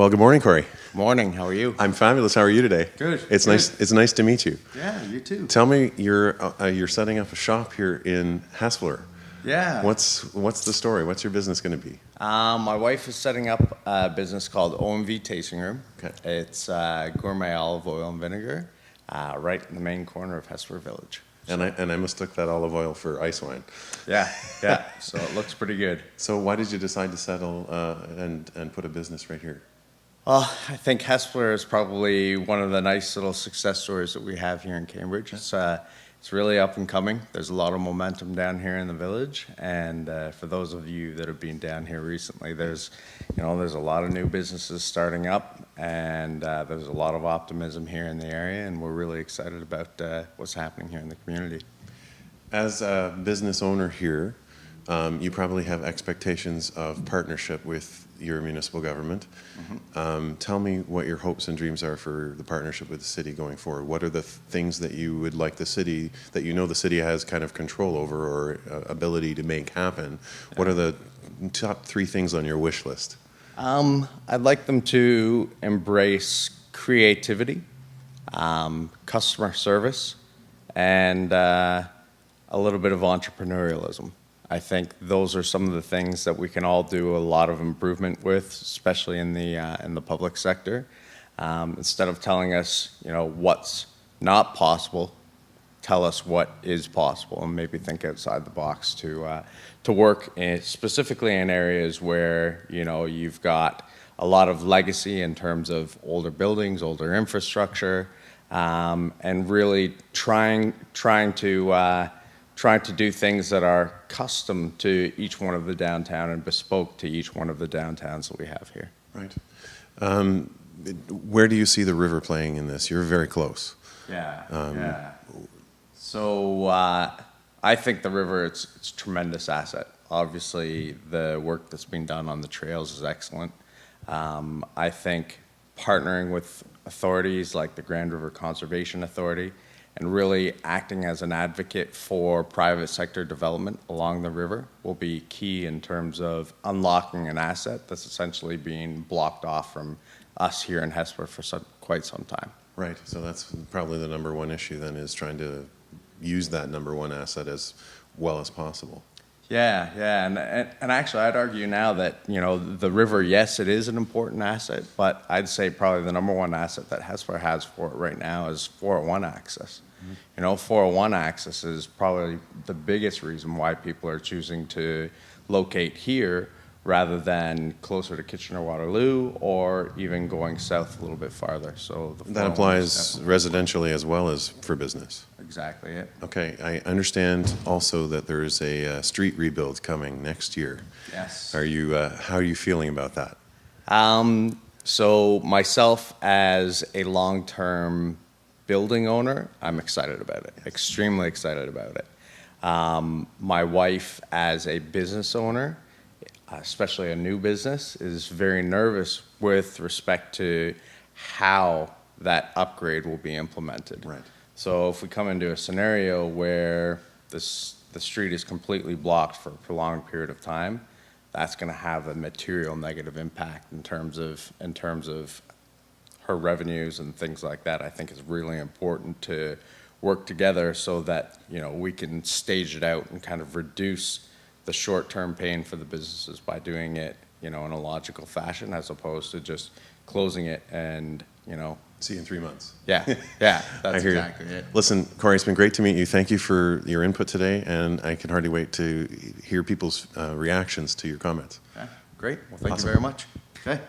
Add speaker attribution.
Speaker 1: Well, good morning, Cory.
Speaker 2: Morning. How are you?
Speaker 1: I'm fabulous. How are you today?
Speaker 2: Good.
Speaker 1: It's
Speaker 2: good.
Speaker 1: nice. It's nice to meet you.
Speaker 2: Yeah, you too.
Speaker 1: Tell me, you're setting up a shop here in Hespeler.
Speaker 2: Yeah.
Speaker 1: What's the story? What's your business going to be?
Speaker 2: My wife is setting up a business called OMV Tasting Room.
Speaker 1: Okay.
Speaker 2: It's gourmet olive oil and vinegar, right in the main corner of Hespeler Village.
Speaker 1: And I mistook that olive oil for ice wine.
Speaker 2: Yeah, yeah. So it looks pretty good.
Speaker 1: So why did you decide to settle and put a business right here?
Speaker 2: I think Hespeler is probably one of the nice little success stories that we have here in Cambridge. It's really up and coming. There's a lot of momentum down here in the village, and for those of you that have been down here recently, there's a lot of new businesses starting up, and there's a lot of optimism here in the area, and we're really excited about what's happening here in the community.
Speaker 1: As a business owner here, you probably have expectations of partnership with your municipal government. Mm-hmm. Tell me what your hopes and dreams are for the partnership with the city going forward. What are the things that you would like the city, that you know the city has kind of control over or ability to make happen? Yeah. What are the top 3 things on your wish list?
Speaker 2: I'd like them to embrace creativity, customer service, and a little bit of entrepreneurialism. I think those are some of the things that we can all do a lot of improvement with, especially in the public sector. Instead of telling us, what's not possible, tell us what is possible, and maybe think outside the box to work specifically in areas where you've got a lot of legacy in terms of older buildings, older infrastructure, and really trying to do things that are custom to each one of the downtown and bespoke to each one of the downtowns that we have here.
Speaker 1: Right. Where do you see the river playing in this? You're very close.
Speaker 2: Yeah. So I think the river, it's a tremendous asset. Obviously, the work that's being done on the trails is excellent. I think partnering with authorities like the Grand River Conservation Authority and really acting as an advocate for private sector development along the river will be key in terms of unlocking an asset that's essentially being blocked off from us here in Hespeler for quite some time.
Speaker 1: Right, so that's probably the number one issue then, is trying to use that number one asset as well as possible.
Speaker 2: Yeah, and actually I'd argue now that, the river, yes, it is an important asset, but I'd say probably the number one asset that Hespeler has for it right now is 401 access. Mm-hmm. 401 access is probably the biggest reason why people are choosing to locate here rather than closer to Kitchener-Waterloo or even going south a little bit farther. So
Speaker 1: that applies residentially as well as for business.
Speaker 2: Exactly it.
Speaker 1: Okay, I understand also that there is a street rebuild coming next year.
Speaker 2: Yes.
Speaker 1: How are you feeling about that?
Speaker 2: So myself as a long-term building owner, I'm excited about it. Yes. Extremely excited about it. My wife as a business owner, especially a new business, is very nervous with respect to how that upgrade will be implemented.
Speaker 1: Right.
Speaker 2: So if we come into a scenario where the street is completely blocked for a prolonged period of time, that's going to have a material negative impact in terms of her revenues and things like that. I think it's really important to work together so that we can stage it out and kind of reduce the short-term pain for the businesses by doing it in a logical fashion, as opposed to just closing it and
Speaker 1: see you in 3 months.
Speaker 2: Yeah, that's exactly it.
Speaker 1: Listen, Cory, it's been great to meet you. Thank you for your input today, and I can hardly wait to hear people's reactions to your comments.
Speaker 2: Okay, great. Well, thank
Speaker 1: Awesome.
Speaker 2: you very much. Okay.